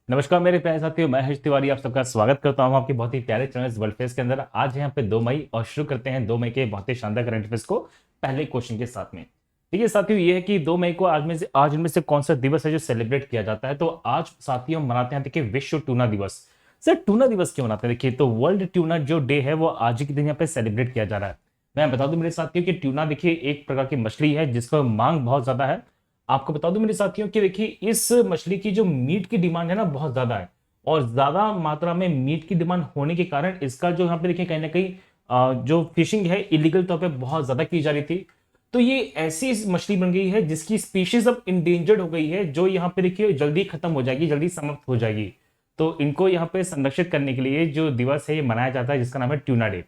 नमस्कार मेरे प्यारे साथियों, मैं हर्ष तिवारी आप सबका स्वागत करता हूं आपके बहुत ही प्यारे चैनल वर्ल्ड फेस के अंदर। आज है यहाँ पे 2 मई और शुरू करते हैं 2 मई के बहुत ही शानदार करंट अफेयर्स को पहले क्वेश्चन के साथ में। देखिए साथियों, ये है कि 2 मई को आज इनमें से कौन सा दिवस है जो सेलिब्रेट किया जाता है। तो आज साथियों हम मनाते हैं देखिए विश्व टूना दिवस। सर टूना दिवस क्यों मनाते हैं? देखिए तो वर्ल्ड ट्यूना जो डे है वो आज के दिन यहाँ पे सेलिब्रेट किया जा रहा है। मैं बता दूं मेरे साथियों कि ट्यूना देखिए एक प्रकार की मछली है जिसका मांग बहुत ज्यादा है। आपको बता दूं मेरे साथियों कि देखिए इस मछली की जो मीट की डिमांड है ना बहुत ज्यादा है। और ज्यादा मात्रा में मीट की डिमांड होने के कारण इसका जो यहाँ पे देखिए कहीं ना कहीं जो फिशिंग है इलीगल तौर पे बहुत ज्यादा की जा रही थी। तो ये ऐसी मछली बन गई है जिसकी स्पीशीज अब इंडेंजर्ड हो गई है, जो यहाँ पे देखिए जल्दी खत्म हो जाएगी, जल्दी समाप्त हो जाएगी। तो इनको यहाँ पे संरक्षित करने के लिए जो दिवस है ये मनाया जाता है जिसका नाम है ट्यूना डे।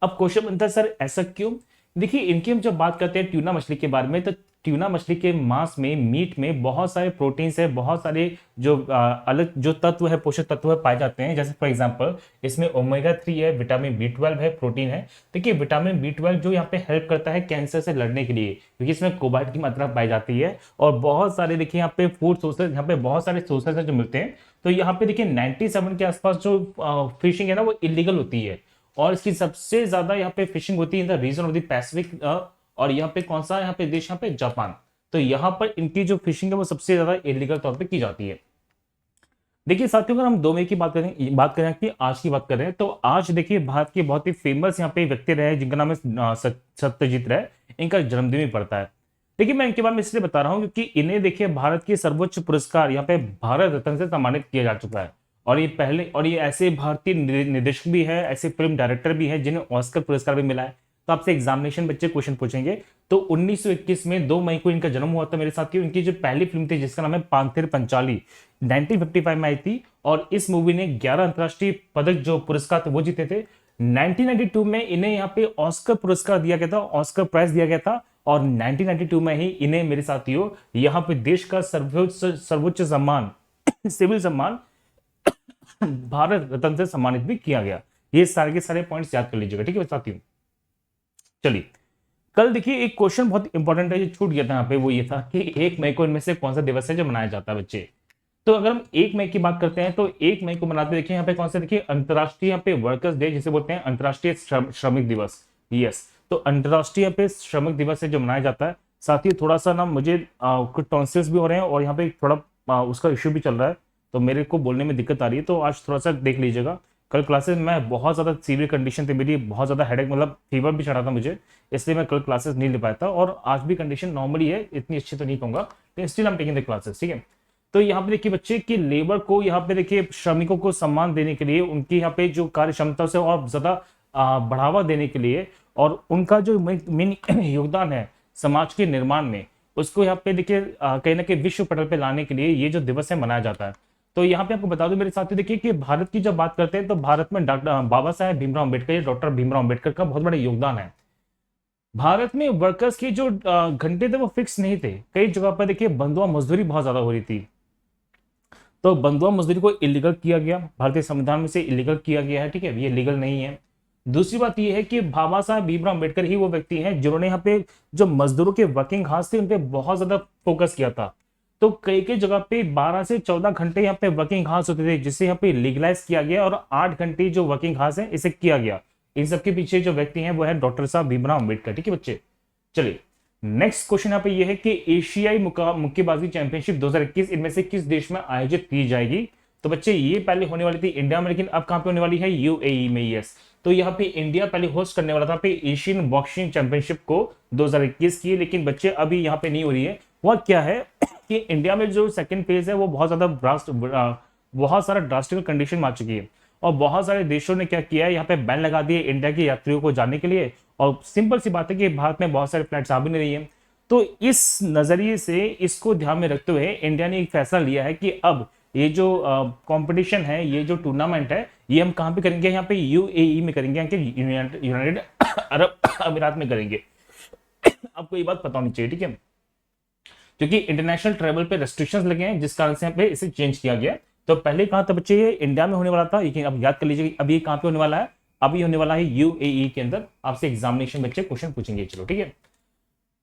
अब क्वेश्चन बनता है सर ऐसा क्यों? देखिए इनकी हम जब बात करते हैं ट्यूना मछली के बारे में, तो ट्यूना मछली के मांस में, मीट में बहुत सारे प्रोटीन्स है, बहुत सारे जो अलग जो तत्व है, पोषक तत्व है पाए जाते हैं। जैसे फॉर एग्जांपल इसमें ओमेगा 3 है, विटामिन बी 12 है, प्रोटीन है। देखिए विटामिन बी 12 जो यहाँ पे हेल्प करता है कैंसर से लड़ने के लिए, क्योंकि इसमें कोबाल्ट की मात्रा पाई जाती है। और बहुत सारे देखिए यहाँ पे फूड सोर्सेज, यहाँ पे बहुत सारे सोर्सेज है जो मिलते हैं। तो यहाँ पे देखिए 97 के आसपास जो फिशिंग है ना वो इलीगल होती है। और इसकी सबसे ज्यादा यहाँ पे फिशिंग होती है in the region of the Pacific. और यहाँ पे कौन सा यहाँ पे देश, यहाँ पे जापान। तो यहाँ पर इनकी जो फिशिंग है वो सबसे ज्यादा इलीगल तौर पे की जाती है। देखिए साथियों, अगर हम 2 मई की बात करें कि आज की बात करें, तो आज देखिए भारत के बहुत ही फेमस यहाँ पे व्यक्ति रहे जिनका नाम है सत्यजीत राय। इनका जन्मदिन भी पड़ता है। देखिए मैं इनके बारे में इसलिए बता रहा हूँ क्योंकि इन्हें देखिए भारत के सर्वोच्च पुरस्कार यहाँ पे भारत रत्न से सम्मानित किया जा चुका है। और ये ऐसे भारतीय निर्देशक भी है, ऐसे फिल्म डायरेक्टर भी है जिन्हें ऑस्कर पुरस्कार भी मिला है। तो आपसे एग्जामिनेशन बच्चे क्वेश्चन पूछेंगे। तो 1921 में 2 मई को इनका जन्म हुआ था मेरे साथियों। इनकी जो पहली फिल्म थी जिसका नाम है पांथेर पंचाली, 1955 में आई थी। और इस मूवी ने 11 अंतरराष्ट्रीय पदक जो पुरस्कार थे वो जीते थे। 1992 में इन्हें यहाँ पे ऑस्कर पुरस्कार दिया गया था, ऑस्कर प्राइज दिया गया था। और 1992 में ही इन्हें मेरे साथियों यहाँ पे देश का सर्वोच्च सम्मान सिविल सम्मान भारत रत्न से सम्मानित भी किया गया। ये सारे के सारे पॉइंट्स याद कर लीजिएगा, ठीक है साथियों। चलिए कल देखिए एक क्वेश्चन बहुत इंपॉर्टेंट है जो छूट गया था यहाँ पे, वो ये था कि 1 मई को इनमें से कौन सा दिवस है जो मनाया जाता है बच्चे। तो अगर हम 1 मई की बात करते हैं तो 1 मई को मनाते देखिए यहाँ पे कौन सा, देखिए अंतरराष्ट्रीय यहाँ पे वर्कर्स डे जिसे बोलते हैं, अंतरराष्ट्रीय श्रमिक दिवस। यस, तो अंतरराष्ट्रीय यहाँ पे श्रमिक दिवस है जो मनाया जाता है। साथ ही थोड़ा सा ना मुझे कुछ टॉन्सिल्स भी हो रहे हैं और यहाँ पे थोड़ा उसका इश्यू भी चल रहा है, तो मेरे को बोलने में दिक्कत आ रही है। तो आज थोड़ा सा देख लीजिएगा। कल क्लासेस में बहुत ज्यादा सीवियर कंडीशन थी मेरी, बहुत ज्यादा हेडेक, मतलब फीवर भी चढ़ा था मुझे, इसलिए मैं कल क्लासेस नहीं ले पाया था। और आज भी कंडीशन नॉर्मली है, इतनी अच्छी तो नहीं कहूंगा, तो still I am taking the classes, ठीक है। तो यहाँ पे देखिए बच्चे की लेबर को, यहाँ पे देखिए श्रमिकों को सम्मान देने के लिए, उनकी यहाँ पे जो कार्य क्षमता से और ज्यादा बढ़ावा देने के लिए, और उनका जो मेन योगदान है समाज के निर्माण में, उसको यहाँ पे देखिए कहीं ना कहीं विश्व पटल पे लाने के लिए ये जो दिवस है मनाया जाता है। तो यहाँ पे आपको बता दूं मेरे साथी, देखिए कि भारत की जब बात करते हैं तो भारत में डॉक्टर बाबा साहेब भीमराव अम्बेडकर, डॉक्टर भीमराव अम्बेडकर का बहुत बड़ा योगदान है। भारत में वर्कर्स के जो घंटे थे वो फिक्स नहीं थे। कई जगह पर देखिए बंधुआ मजदूरी बहुत ज्यादा हो रही थी। तो बंधुआ मजदूरी को इलीगल किया गया, भारतीय संविधान में से इलीगल किया गया है, ठीक है, ये लीगल नहीं है। दूसरी बात ये है कि बाबा साहब भीमराव अम्बेडकर ही वो व्यक्ति हैं जिन्होंने यहाँ पे जो मजदूरों के वर्किंग हार्स थे उन पे बहुत ज्यादा फोकस किया था। तो कई कई जगह पे 12 से 14 घंटे यहाँ पे वर्किंग हार्स होते थे, जिसे यहाँ पे लीगलाइज किया गया, और 8 घंटे जो वर्किंग हार्स है इसे किया गया। इन सबके पीछे जो व्यक्ति हैं वो है डॉक्टर साहब भीमराव अम्बेडकर, ठीक है बच्चे। चलिए नेक्स्ट क्वेश्चन यहाँ पे ये है कि एशियाई मुक्केबाजी चैंपियनशिप 2021 इनमें से किस देश में आयोजित की जाएगी? तो बच्चे ये पहले होने वाली थी इंडिया में, लेकिन अब कहां पे होने वाली है? यूएई में। यस, तो यहाँ पे इंडिया पहले होस्ट करने वाला था पे एशियन बॉक्सिंग चैंपियनशिप को 2021 की, लेकिन बच्चे अभी यहाँ पे नहीं हो रही है। वह क्या है कि इंडिया में जो सेकंड फेज है वो बहुत ज्यादा बहुत सारा ड्रास्टिक कंडीशन में आ चुकी है, और बहुत सारे देशों ने क्या किया है, यहाँ पे बैन लगा दिए इंडिया के यात्रियों को जाने के लिए। और सिंपल सी बात है कि भारत में बहुत सारे फ्लाइट्स आ भी नहीं रही है। तो इस नजरिए से, इसको ध्यान में रखते हुए इंडिया ने एक फैसला लिया है कि अब ये जो कंपटीशन है, ये जो टूर्नामेंट है, ये हम कहां पे करेंगे? यहाँ पे यूएई में करेंगे, यूनाइटेड अरब अमीरात में करेंगे। आपको ये बात पता होनी चाहिए, ठीक है, क्योंकि इंटरनेशनल ट्रेवल पे रेस्ट्रिक्शंस लगे हैं जिस कारण से यहाँ पे इसे चेंज किया गया। तो पहले कहा था बच्चे ये इंडिया में होने वाला था, लेकिन अब याद कर लीजिए अब ये कहां पे होने वाला है? अभी होने वाला है यूएई के अंदर। आपसे एग्जामिनेशन बच्चे क्वेश्चन पूछेंगे, चलो ठीक है।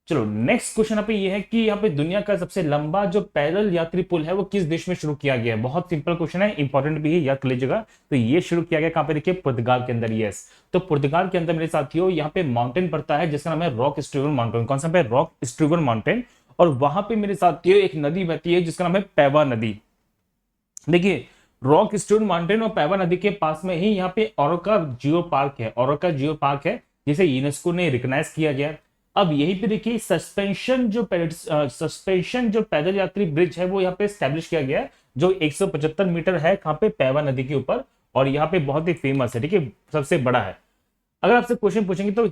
चलो नेक्स्ट क्वेश्चन यहाँ पे ये है कि यहाँ पे दुनिया का सबसे लंबा जो पैदल यात्री पुल है वो किस देश में शुरू किया गया है। बहुत सिंपल क्वेश्चन है, इंपॉर्टेंट भी है, याद कर लीजिएगा। तो ये शुरू किया गया कहाँ पे, देखिए पुर्तगाल के अंदर। यस, तो पुर्तगाल के अंदर मेरे साथियों यहाँ पे माउंटेन पड़ता है जिसका नाम है रॉक स्ट्रीवर माउंटेन। कौन सा पे, रॉक स्ट्रीवर माउंटेन। और वहां पे मेरे साथियों एक नदी बहती है जिसका नाम है पैवा नदी। देखिए रॉक स्टोन माउंटेन और पैवा नदी के पास में ही यहाँ पे औरोका जियो पार्क है, औरोका जियो पार्क है जिसे यूनेस्को ने रिकॉग्नाइज किया गया। अब यहीं पे देखिए सस्पेंशन जो पैदल यात्री ब्रिज है वो यहाँ पे स्टैब्लिश किया गया है, जो 175 मीटर है कहाँ पे, पैवा नदी के ऊपर। और यहाँ पे बहुत ही फेमस है, ठीक है, सबसे बड़ा है। अगर आपसे क्वेश्चन पूछेंगे तो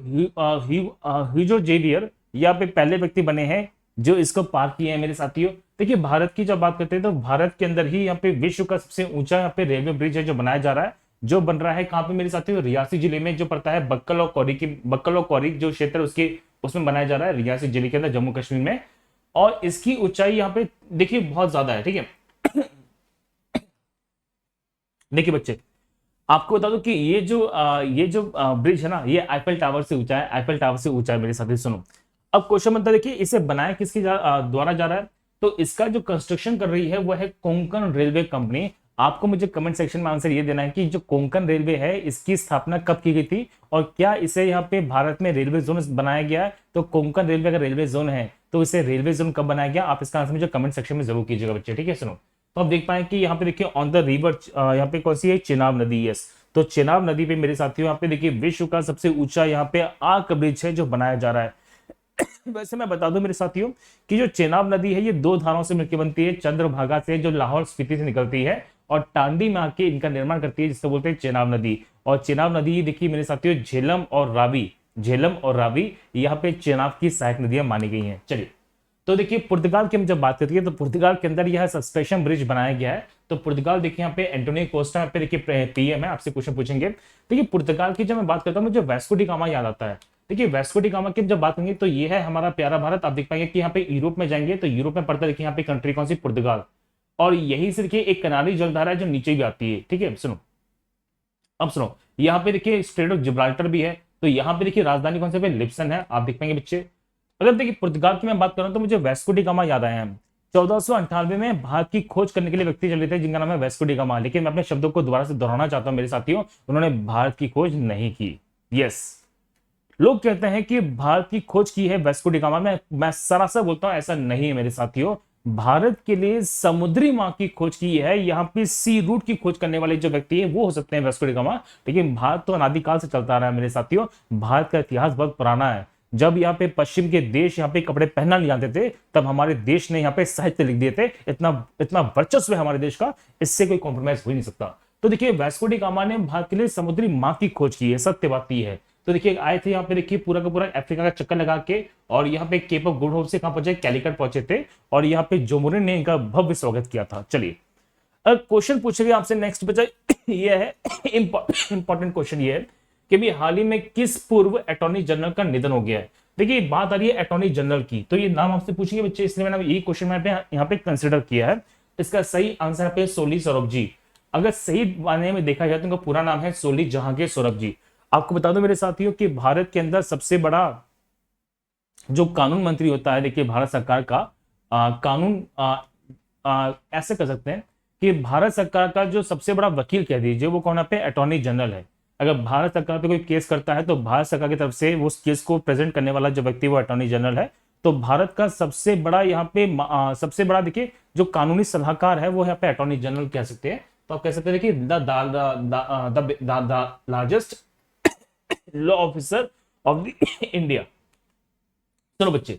ह्यूजो जेवियर यहाँ पे पहले व्यक्ति बने हैं जो इसको पार किए हैं मेरे साथियों। देखिए भारत की जब बात करते हैं तो भारत के अंदर ही यहाँ पे विश्व का सबसे ऊंचा यहाँ पे रेलवे ब्रिज है जो बनाया जा रहा है, जो बन रहा है कहाँ पे मेरे साथियों, रियासी जिले में, जो पड़ता है बक्कल और कौरी जो क्षेत्र उसके उसमें बनाया जा रहा है, रियासी जिले के अंदर, जम्मू कश्मीर में। और इसकी ऊंचाई यहाँ पे देखिए बहुत ज्यादा है, ठीक है। देखिए बच्चे आपको बता दूं कि ये जो ब्रिज है ना, ये आईफेल टावर से ऊंचा है, आईफेल टावर से ऊंचा है मेरे साथी। सुनो अब क्वेश्चन बनता है, देखिए इसे बनाया किसके द्वारा जा रहा है। तो इसका जो कंस्ट्रक्शन कर रही है वो है कोंकण रेलवे कंपनी। आपको मुझे कमेंट सेक्शन में आंसर ये देना है कि जो कोंकण रेलवे है इसकी स्थापना कब की गई थी और क्या इसे यहाँ पे भारत में रेलवे जोन बनाया गया है। तो कोंकण रेलवे का रेलवे जोन है तो इसे रेलवे जोन कब बनाया गया, आप इसका आंसर मुझे कमेंट सेक्शन में जरूर कीजिएगा बच्चे, ठीक है। सुनो तो आप देख पाए कि यहाँ पे देखिए ऑन द रिवर, यहाँ पे कौन सी है, चेनाब नदी। यस, तो चेनाब नदी पे मेरे साथियों यहाँ पे देखिए विश्व का सबसे ऊंचा यहाँ पे आर्क ब्रिज है जो बनाया जा रहा है। वैसे मैं बता दूं मेरे साथियों कि जो चेनाब नदी है ये दो धाराओं से मिलकर बनती है, चंद्रभागा से जो लाहौल स्पीति से निकलती है और टांडी में आके इनका निर्माण करती है जिसको बोलते हैं चेनाब नदी। और चेनाब नदी देखिए मेरे साथियों झेलम और रावी यहाँ पे चेनाब की सहायक नदियां मानी गई हैं। चलिए तो देखिए पुर्तगाल की हम जब बात करते हैं तो पुर्तगाल के अंदर यह सस्पेंशन ब्रिज बनाया गया है। तो पुर्तगाल देखिए यहाँ पे एंटोनियो कोस्टा यहाँ पे देखिए पीएम है, आपसे क्वेश्चन पूछेंगे। देखिए पुर्तगाल की जब मैं बात करता हूँ मुझे वास्को डी गामा याद आता है। देखिए वास्को डी गामा की जब बात करेंगे तो ये है हमारा प्यारा भारत। आप देख पाएंगे कि यहाँ पे यूरोप में जाएंगे तो यूरोप में पड़ता है, देखिए यहाँ पे कंट्री कौन सी, पुर्तगाल। और यही से देखिए एक कनारी जलधारा है जो नीचे भी आती है, ठीक है। सुनो अब सुनो, यहाँ पे देखिए स्ट्रेट ऑफ जिब्राल्टर भी है। तो यहाँ पे देखिए राजधानी कौन सी पे, लिप्सन है, आप देख पाएंगे बच्चे। अगर देखिए पुर्तगाल की मैं बात करूं तो मुझे वास्को डी गामा याद आया है। 1498 में भारत की खोज करने के लिए व्यक्ति चले थे जिनका नाम है वास्को डी गामा। लेकिन मैं अपने शब्दों को दोबारा से दोहराना चाहता हूं मेरे साथियों, उन्होंने भारत की खोज नहीं की। यस, लोग कहते हैं कि भारत की खोज की है वास्को डी गामा। मैं सरासर बोलता हूं ऐसा नहीं है मेरे साथियों। भारत के लिए समुद्री मार्ग की खोज की है, यहाँ पे सी रूट की खोज करने वाले जो व्यक्ति है वो हो सकते हैं वास्को डी गामा। लेकिन भारत तो अनादिकाल से चलता आ रहा है मेरे साथियों। भारत का इतिहास बहुत पुराना है। जब यहाँ पे पश्चिम के देश यहाँ पे कपड़े पहनना नहीं जानते थे तब हमारे देश ने यहाँ पे साहित्य लिख दिए थे। इतना वर्चस्व है हमारे देश का, इससे कोई कॉम्प्रोमाइज हो ही नहीं सकता। तो देखिए वास्को डी गामा ने भारत के लिए समुद्री मार्ग की खोज की है, सत्य बात यह है। तो देखिए आए थे यहाँ पे, देखिए पूरा का पूरा अफ्रीका का चक्कर लगा के और यहाँ पे केप ऑफ गुड होप से कहां पहुंचे, कैलिकट पहुंचे थे। और यहाँ पे जोमोरिन ने इनका भव्य स्वागत किया था। चलिए अब क्वेश्चन पूछेंगे आपसे नेक्स्ट बचा ये है इंपॉर्टेंट क्वेश्चन ये है कि भी हाल ही में किस पूर्व अटॉर्नी जनरल का निधन हो गया है। देखिए बात आ रही है अटॉर्नी जनरल की, तो ये नाम आपसे पूछेंगे बच्चे, इसलिए मैंने ये क्वेश्चन मैंने यहाँ पे कंसिडर किया है। इसका सही आंसर पे सोली सौरभ जी। अगर सही मायने में देखा जाए तो उनका पूरा नाम है सोली जहांगीर सौरभ जी। आपको बता दो मेरे साथियों कि भारत के अंदर सबसे बड़ा जो कानून मंत्री होता है, देखिए भारत सरकार का कानून ऐसे कर सकते हैं कि भारत सरकार का जो सबसे बड़ा वकील कह दीजिए वो कौन पे, अटॉर्नी जनरल है। अगर भारत सरकार पे कोई केस करता है तो भारत सरकार की तरफ से उस केस को प्रेजेंट करने वाला जो व्यक्ति वो अटॉर्नी जनरल है। तो भारत का सबसे बड़ा यहाँ पे सबसे बड़ा देखिए जो कानूनी सलाहकार है वो यहाँ पे अटॉर्नी जनरल कह सकते हैं। तो आप कह सकते हैं देखिए the largest law officer of the India. चलो बच्चे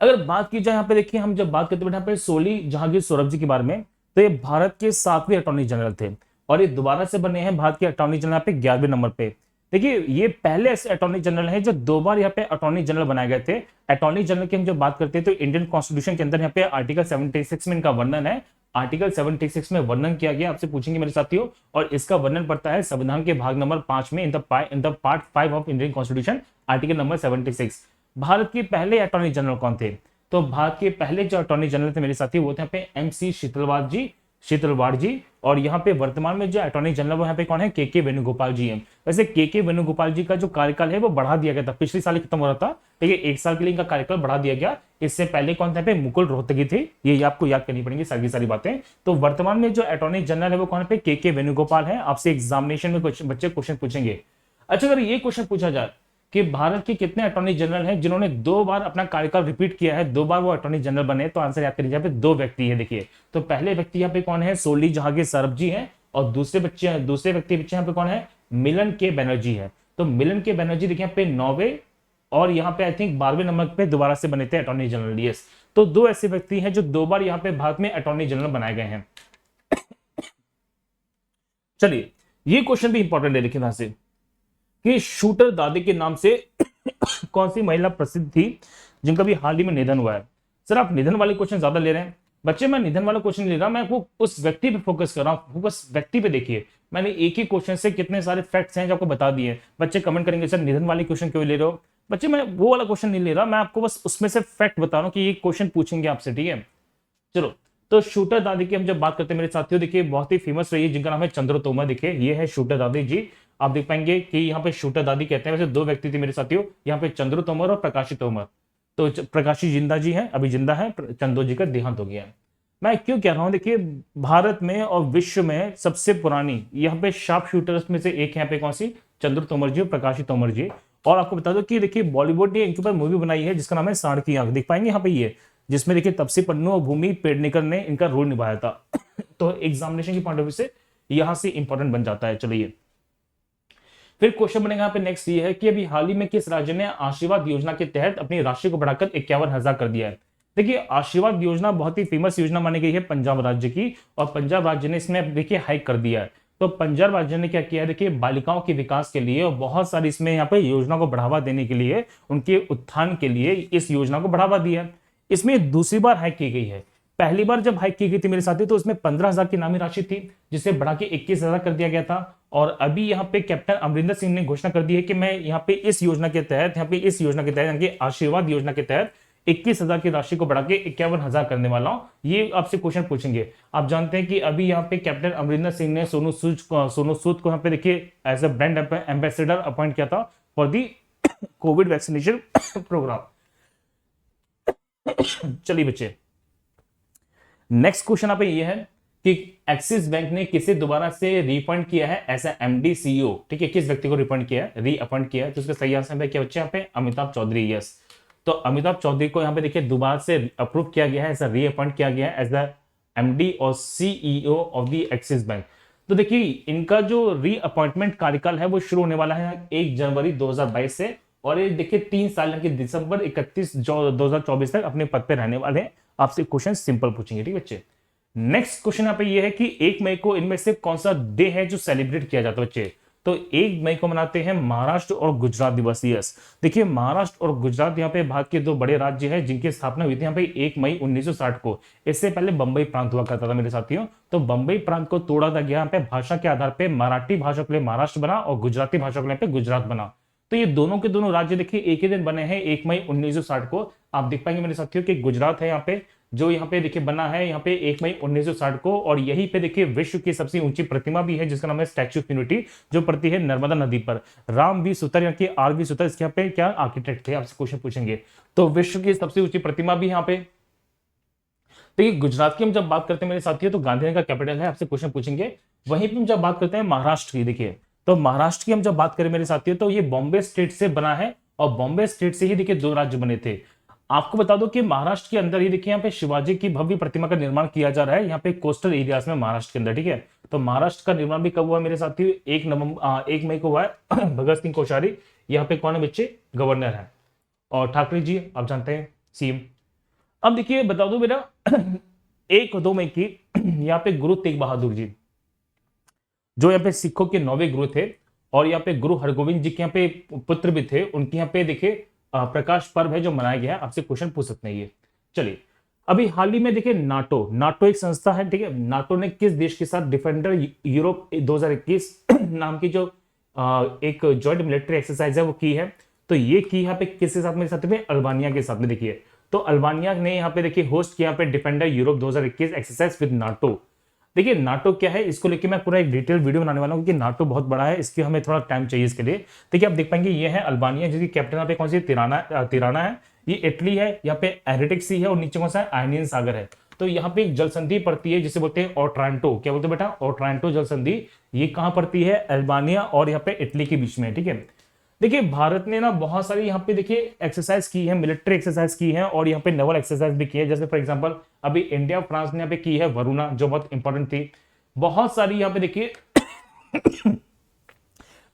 अगर बात की जाए यहाँ पे देखिए, हम जब बात करते हैं यहाँ पे सोली जहांगीर सौरभ जी के बारे में, तो ये भारत के 7वें अटॉर्नी जनरल थे और ये दोबारा से बने हैं भारत के अटॉर्नी जनरल पे 11वें नंबर पे। देखिए ये पहले ऐसे अटॉर्नी जनरल हैं जो 2 बार यहाँ पे अटॉर्नी जनरल बनाए गए थे। अटॉर्नी जनरल की हम जब बात करते हैं तो इंडियन कॉन्स्टिट्यूशन के अंदर यहाँ पे आर्टिकल 76 में इनका वर्णन है। आर्टिकल 76 में वर्णन किया गया, आपसे पूछेंगे मेरे साथियों, और इसका वर्णन पड़ता है संविधान के भाग नंबर 5 में, in the part 5 of Indian constitution, article number 76। Bharat के पहले अटॉर्नी जनरल कौन थे? तो भारत के पहले जो अटॉर्नी जनरल थे मेरे साथी वो थे यहाँ पे MC शीतलवाड़ जी, और यहाँ पे वर्तमान में जो अटॉर्नी जनरल यहाँ पे कौन है, के वेणुगोपाल जी हैं। वैसे के वेणुगोपाल जी का जो कार्यकाल है वो बढ़ा दिया गया था, पिछले साल ही खत्म हो रहा था, ठीक है, 1 साल के लिए इनका कार्यकाल बढ़ा दिया गया। इससे पहले कौन था पे, मुकुल रोहतगी थे, ये आपको याद करनी पड़ेंगी सारी सारी बातें। तो वर्तमान में जो अटॉर्नी जनरल है वो कौन पे, के वेणुगोपाल है। आपसे एग्जामिनेशन में कुछ बच्चे क्वेश्चन पूछेंगे। अच्छा, अगर ये क्वेश्चन पूछा जाए कि भारत के कितने अटॉर्नी जनरल हैं जिन्होंने 2 बार अपना कार्यकाल रिपीट किया है, 2 बार वो अटॉर्नी जनरल बने, तो आंसर याद करिए, यहाँ पे 2 व्यक्ति है। देखिए, तो पहले व्यक्ति यहाँ पे कौन है, सोली जहांगीर सरब जी हैं, और दूसरे व्यक्ति बच्चे यहाँ पे कौन है, मिलन के बनर्जी है। तो मिलन के बनर्जी देखिए यहाँ पे 9वें और यहाँ पे आई थिंक 12वें नंबर पे दोबारा से बने थे अटॉर्नी जनरल। यस, तो 2 ऐसे व्यक्ति हैं जो 2 बार यहाँ पे भारत में अटॉर्नी जनरल बनाए गए हैं। चलिए, ये क्वेश्चन भी इंपॉर्टेंट है, देखिए यहां से कि शूटर दादी के नाम से कौन सी महिला प्रसिद्ध थी जिनका भी हाल ही में निधन हुआ है। सर, आप निधन वाले क्वेश्चन ज्यादा ले रहे हैं। बच्चे, मैं निधन वाला क्वेश्चन ले रहा हूं, मैं आपको उस व्यक्ति पे फोकस कर रहा हूं, फोकस व्यक्ति पे। देखिए, मैंने एक ही क्वेश्चन से कितने सारे फैक्ट्स हैं जो आपको बता दिए। बच्चे कमेंट करेंगे सर निधन वाले क्वेश्चन क्यों ले रहे हो। बच्चे, मैं वो वाला क्वेश्चन नहीं ले रहा, मैं आपको बस उसमें से फैक्ट बता रहा हूं कि ये क्वेश्चन पूछेंगे आपसे, ठीक है। चलो, तो शूटर दादी की हम जब बात करते हैं मेरे साथियों, देखिए बहुत ही फेमस रही है जिनका नाम है चंद्र तोमर। देखिए, ये है शूटर दादी जी। आप देख पाएंगे कि यहाँ पे शूटर दादी कहते हैं। वैसे 2 व्यक्ति थे मेरे साथियों, यहाँ पे चंद्र तोमर और प्रकाशी तोमर। तो प्रकाशी जिंदा जी हैं, अभी जिंदा है, चंद्रो जी का देहांत हो गया है। मैं क्यों कह रहा हूं, देखिए भारत में और विश्व में सबसे पुरानी यहाँ पे शार्प शूटर्स में से एक यहाँ पे कौन सी, चंद्र तोमर जी और प्रकाशी तोमर जी। और आपको बता दो कि देखिए बॉलीवुड ने इनके ऊपर मूवी बनाई है जिसका नाम है सांड की आंख। देख पाएंगे यहाँ पे ये, जिसमें देखिए तपसी पन्नू और भूमि पेडनेकर ने इनका रोल निभाया था। तो एग्जामिनेशन की पॉइंट ऑफ व्यू से यहां से इंपॉर्टेंट बन जाता है। चलिए, फिर क्वेश्चन बनेगा यहाँ पे नेक्स्ट, ये है कि अभी हाल ही में किस राज्य ने आशीर्वाद योजना के तहत अपनी राशि को बढ़ाकर 51,000 कर दिया है। देखिए, आशीर्वाद योजना बहुत ही फेमस योजना मानी गई है पंजाब राज्य की, और पंजाब राज्य ने इसमें देखिए हाइक कर दिया है। तो पंजाब राज्य ने क्या किया है, देखिए बालिकाओं के विकास के लिए और बहुत सारी इसमें यहाँ पे योजना को बढ़ावा देने के लिए, उनके उत्थान के लिए इस योजना को बढ़ावा दिया है। इसमें दूसरी बार हाइक की गई है। पहली बार जब हाइक की गई थी मेरे साथी, तो इसमें 15,000 की नामी राशि थी, जिसे बढ़ा के 21,000 कर दिया गया था। और अभी यहाँ पे कैप्टन अमरिंदर सिंह ने घोषणा कर दी है कि मैं यहाँ पे इस योजना के तहत यानी कि आशीर्वाद योजना के तहत 21,000 की राशि को बढ़ा के 51,000 करने वाला हूं। ये आपसे क्वेश्चन पूछेंगे। आप जानते हैं कि अभी यहाँ पे कैप्टन अमरिंदर सिंह ने सोनू सूद को यहाँ पे देखिए as a brand ambassador appoint किया था for the covid vaccination programme. चलिए बच्चे, नेक्स्ट क्वेश्चन आप ये है कि एक्सिस बैंक ने किसे दोबारा से रीअपॉइंट किया है एज एमडी सीईओ। ठीक है, किस व्यक्ति को रीअपॉइंट किया है, रीअपॉइंट किया है। तो इसका सही आंसर है क्या बच्चे, यहाँ पे अमिताभ चौधरी। यस, तो अमिताभ चौधरी को यहाँ पे देखिए दोबारा से अप्रूव किया गया है, ऐसा रीअपॉइंट किया गया है एज द एमडी और CEO of the axis bank. तो देखिए, इनका जो रीअपॉइंटमेंट कार्यकाल है वो शुरू होने वाला है 1 जनवरी 2022 से, और ये देखिए 3 साल यानी दिसंबर 31 2024 तक अपने पद पे रहने वाले हैं। आपसे क्वेश्चन सिंपल पूछेंगे, ठीक बच्चे। नेक्स्ट क्वेश्चन यहाँ पे ये है कि 1 मई को इनमें से कौन सा डे है जो सेलिब्रेट किया जाता है बच्चे। तो 1 मई को मनाते हैं महाराष्ट्र और गुजरात दिवस। यस, देखिए महाराष्ट्र और गुजरात यहाँ पे भारत के 2 बड़े राज्य हैं जिनकी स्थापना हुई थी यहाँ पे 1 मई 1960 को। इससे पहले बंबई प्रांत हुआ करता था मेरे साथियों। तो बंबई प्रांत को तोड़ा था गया यहाँ पे भाषा के आधार पे, मराठी भाषा के लिए महाराष्ट्र बना और गुजराती भाषा के लिए गुजरात बना। तो ये दोनों के दोनों राज्य देखिए एक ही दिन बने हैं 1 मई 1960 को। आप देख पाएंगे मेरे साथियों कि गुजरात है यहाँ पे, जो यहाँ पे देखिए बना है यहाँ पे 1 मई 1960 को, और यहीं पे देखिए विश्व की सबसे ऊंची प्रतिमा भी है जिसका नाम है स्टैच्यू ऑफ यूनिटी, जो पड़ती है नर्मदा नदी पर। राम वी सुतर यानी कि आर वी सुतर इसके यहाँ पे क्या आर्किटेक्ट थे, आपसे क्वेश्चन पूछेंगे। तो विश्व की सबसे ऊंची प्रतिमा भी यहाँ पे। देखिए गुजरात की हम जब बात करते हैं मेरे साथियों तो गांधीनगर का कैपिटल है, आपसे क्वेश्चन पूछेंगे। वहीं पर हम जब बात करते हैं महाराष्ट्र की, देखिए तो महाराष्ट्र की हम जब बात करें मेरे साथियों तो ये बॉम्बे स्टेट से बना है, और बॉम्बे स्टेट से ही देखिए 2 राज्य बने थे। आपको बता दो कि महाराष्ट्र के अंदर ही देखिए यहाँ पे शिवाजी की भव्य प्रतिमा का निर्माण किया जा रहा है यहाँ पे कोस्टल एरियाज में महाराष्ट्र के अंदर, ठीक है। तो महाराष्ट्र का निर्माण भी कब हुआ मेरे साथियों, 1 मई को हुआ है। भगत सिंह कोश्यारी यहाँ पे कौन है बच्चे, गवर्नर है, और ठाकरे जी आप जानते हैं सीएम। अब देखिए बता दो मेरा 1 और 2 मई की यहाँ पे गुरु तेग बहादुर जी, जो यहाँ पे सिखों के 9वें गुरु थे, और यहाँ पे गुरु हरगोविंद जी के यहाँ पे पुत्र भी थे, उनके यहाँ पे देखिए प्रकाश पर्व है जो मनाया गया है। आपसे क्वेश्चन पूछ सकते हैं ये। चलिए, अभी हाल ही में देखिए नाटो एक संस्था है, ठीक है। नाटो ने किस देश के साथ डिफेंडर यूरोप 2021 नाम की जो एक जॉइंट मिलिट्री एक्सरसाइज है वो की है। तो ये की यहाँ पे किसके साथ, मेरे साथ में अल्बानिया के साथ में। देखिए तो अल्बानिया ने यहाँ पे देखिए होस्ट किया पे defender Europe 2021 exercise with NATO. देखिए नाटो क्या है, इसको लेके मैं पूरा एक डिटेल वीडियो बनाने वाला हूँ, क्योंकि नाटो बहुत बड़ा है, इसके हमें थोड़ा टाइम चाहिए इसके लिए। देखिए आप देख पाएंगे ये है अल्बानिया, जिसकी कैपिटल यहाँ पे कौन सी तिराना है। ये इटली है, यहाँ पे एरिटिक सी है, और नीचे कौन सा है, आयनियन सागर है। तो यहाँ पे एक जल संधि पड़ती है जिसे बोलते हैं ओट्रांटो। क्या बोलते हैं बेटा, ओट्रांटो जल संधि। ये कहां पड़ती है, अल्बानिया और यहाँ पे इटली के बीच में। ठीक है, देखिए भारत ने ना बहुत सारी यहाँ पे देखिए एक्सरसाइज की है, मिलिट्री एक्सरसाइज की है, और यहाँ पे नेवल एक्सरसाइज भी की है। जैसे फॉर एग्जांपल अभी इंडिया फ्रांस ने यहाँ पे की है वरुणा, जो बहुत इंपॉर्टेंट थी। बहुत सारी यहाँ पे देखिए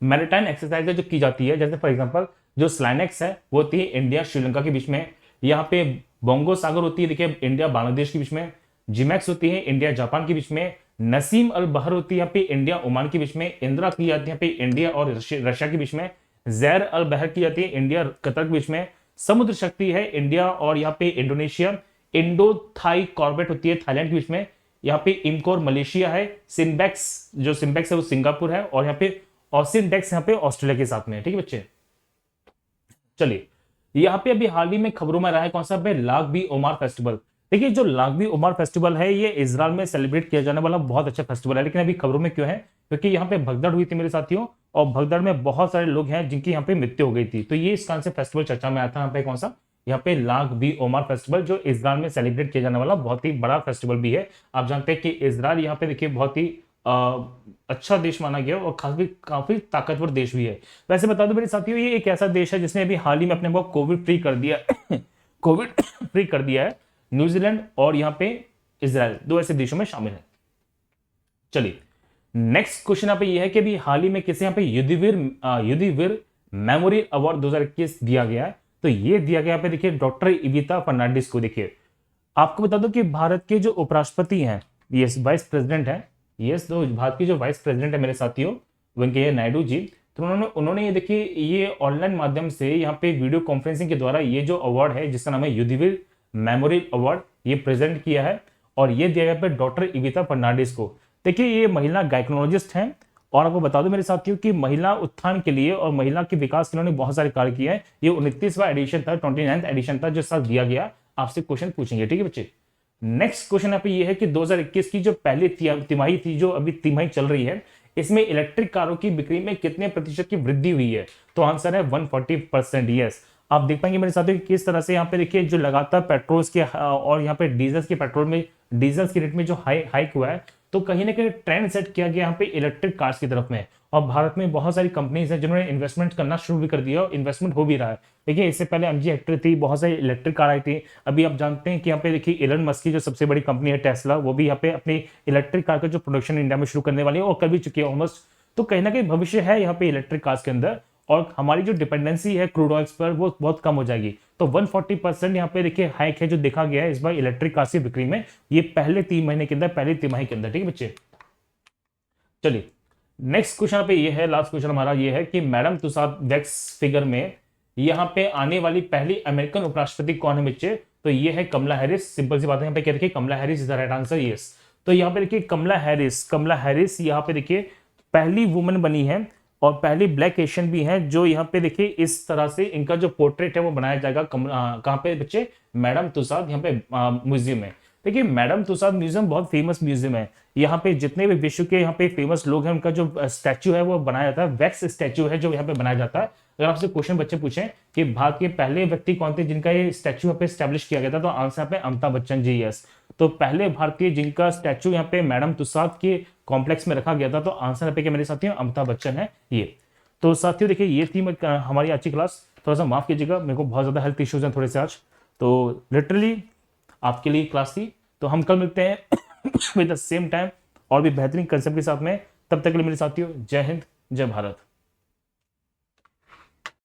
मैरिटाइम एक्सरसाइज जो की जाती है, जैसे फॉर एग्जांपल जो स्लाइनेक्स है वो होती है इंडिया श्रीलंका के बीच में। यहाँ पे बोंगो सागर होती है देखिए इंडिया बांग्लादेश के बीच में। जिमैक्स होती है इंडिया जापान के बीच में। नसीम अल बहर होती है यहाँ पे इंडिया ओमान के बीच में। इंदिरा की जाती है यहाँ पे इंडिया और रशिया के बीच में। जैर अल बहर की जाती है इंडिया कतर के बीच में। समुद्र शक्ति है इंडिया और यहाँ पे इंडोनेशिया। इंडो थाई कॉर्बेट होती है थाईलैंड के बीच में। यहाँ पे इमकोर मलेशिया है। सिम्बेक्स जो सिम्बेक्स है वो सिंगापुर है, और यहाँ पे ऑसिनडेक्स यहाँ पे ऑस्ट्रेलिया के साथ में है। ठीक है बच्चे, चलिए यहाँ पे अभी हाल ही में खबरों में रहा है कौन सा पे, लाग बी ओमार फेस्टिवल। देखिए जो लाग बी ओमार फेस्टिवल है ये इजराइल में सेलिब्रेट किया जाने वाला बहुत अच्छा फेस्टिवल है, लेकिन अभी खबरों में क्यों है, क्योंकि यहाँ पे भगदड़ हुई थी मेरे साथियों, और भगदड़ में बहुत सारे लोग हैं जिनकी यहाँ पे मृत्यु हो गई थी। तो ये इस कारण से फेस्टिवल चर्चा में आया था। यहाँ पे कौन सा, यहाँ पे लाग बी ओमार फेस्टिवल, जो इजराइल में सेलिब्रेट किया जाने वाला बहुत ही बड़ा फेस्टिवल भी है। आप जानते हैं कि इजराइल यहाँ पे देखिए बहुत ही अच्छा देश माना गया और काफी ताकतवर देश भी है। वैसे बता दो मेरे साथियों, ये एक ऐसा देश है जिसने अभी हाल ही में अपने को कोविड फ्री कर दिया कोविड फ्री कर दिया है। न्यूजीलैंड और यहाँ पे इजराइल, दो ऐसे देशों में शामिल है। चलिए नेक्स्ट क्वेश्चन यहाँ पे ये है कि अभी हाल ही में किसे यहाँ पे युद्धवीर मेमोरियल अवार्ड 2021 दिया गया है। तो ये दिया गया यहाँ पे देखिए डॉक्टर इविता फर्नांडिस को। देखिए आपको बता दो कि भारत के जो उपराष्ट्रपति हैं, यस वाइस प्रेसिडेंट है, यस तो भारत की जो वाइस प्रेसिडेंट है मेरे साथियों वेंकैया नायडू जी, तो उन्होंने ये देखिए ये ऑनलाइन माध्यम से यहाँ पे वीडियो कॉन्फ्रेंसिंग के द्वारा ये जो अवार्ड है जिसका नाम है युद्धवीर मेमोरियल अवार्ड, ये प्रेजेंट किया है। और ये दिया गया पे डॉक्टर इविता फर्नांडिस को। देखिए ये महिला गायकोलॉजिस्ट हैं, और आपको बता दो मेरे साथियों कि महिला उत्थान के लिए और महिला के विकास के लिए उन्होंने बहुत सारे कार्य किए हैं। ये 29वां एडिशन था, 29th एडिशन था जो साथ दिया गया। आपसे क्वेश्चन पूछेंगे, ठीक है बच्चे। नेक्स्ट क्वेश्चन यहाँ पे ये है कि 2021 की जो पहली तिमाही थी, जो अभी तिमाही चल रही है, इसमें इलेक्ट्रिक कारों की बिक्री में कितने प्रतिशत की वृद्धि हुई है। तो आंसर है 140%। यस, आप देख पाएंगे मेरे साथियों किस तरह से यहाँ पे देखिए जो लगातार पेट्रोल्स के और यहाँ पे डीजल्स के पेट्रोल में डीजल्स के रेट में जो हाइक हुआ है, तो कहीं ना कहीं ट्रेंड सेट किया गया यहाँ पे इलेक्ट्रिक कार्स की तरफ में। और भारत में बहुत सारी कंपनीज हैं जिन्होंने इन्वेस्टमेंट करना शुरू भी कर दिया और इन्वेस्टमेंट हो भी रहा है। देखिए इससे पहले एमजी हेक्टर थी, बहुत सारी इलेक्ट्रिक कार आई थी। अभी आप जानते हैं कि यहाँ पे देखिए एलन मस्क की जो सबसे बड़ी कंपनी है टेस्ला, वो भी यहाँ पे अपनी इलेक्ट्रिक कार का जो प्रोडक्शन इंडिया में शुरू करने वाली है और कर भी चुकी है ऑलमोस्ट। तो कहीं ना कहीं भविष्य है यहाँ पे इलेक्ट्रिक कार्स के अंदर, और हमारी जो डिपेंडेंसी है क्रूड ऑयल्स पर वो बहुत कम हो जाएगी। तो 140% यहाँ पे देखिए हाइक है जो देखा गया है इस बार इलेक्ट्रिक कार्स की बिक्री में, ये पहले 3 महीने के अंदर, पहली तिमाही के अंदर। ठीक है बच्चे, चलिए नेक्स्ट क्वेश्चन पे ये है, लास्ट क्वेश्चन हमारा ये है कि मैडम तुसाद वैक्स फिगर में यहाँ पे आने वाली पहली अमेरिकन उपराष्ट्रपति कौन है बच्चे। तो ये है कमला हैरिस। सिंपल सी बात है, यहाँ पे क्या देखिए Kamala Harris is the right answer. Yes, तो यहाँ पे देखिए कमला हैरिस यहाँ पे देखिए पहली वुमन बनी है और पहली ब्लैक एशियन भी है जो यहाँ पे देखिए इस तरह से इनका जो पोर्ट्रेट है वो बनाया जाएगा। कहाँ पे बच्चे, मैडम तुसाद यहाँ पे म्यूजियम में। देखिए मैडम तुसाद म्यूजियम बहुत फेमस म्यूजियम है। यहाँ पे जितने भी विश्व के यहाँ पे फेमस लोग हैं उनका जो स्टैचू है वो बनाया जाता है, वैक्स स्टैचू है जो यहाँ पे बनाया जाता है। अगर आपसे क्वेश्चन बच्चे पूछें कि भारत के पहले व्यक्ति कौन थे जिनका ये स्टैचू यहाँ पे स्टैब्लिश किया गया था, तो आंसर पे अमिताभ बच्चन जी। यस, तो पहले भारतीय जिनका स्टैचू यहाँ पे मैडम तुसाद के कॉम्प्लेक्स में रखा गया था, तो आंसर पे क्या मेरे साथियों अमिताभ बच्चन है ये। तो साथियों देखिए ये थी हमारी आज की क्लास। थोड़ा सा माफ कीजिएगा, मेरे को बहुत ज्यादा हेल्थ इश्यूज हैं थोड़े से आज, तो लिटरली आपके लिए क्लास थी। तो हम कल मिलते हैं विद द सेम टाइम और भी बेहतरीन कंसेप्ट के साथ में। तब तक के लिए मेरे साथियों जय हिंद जय भारत।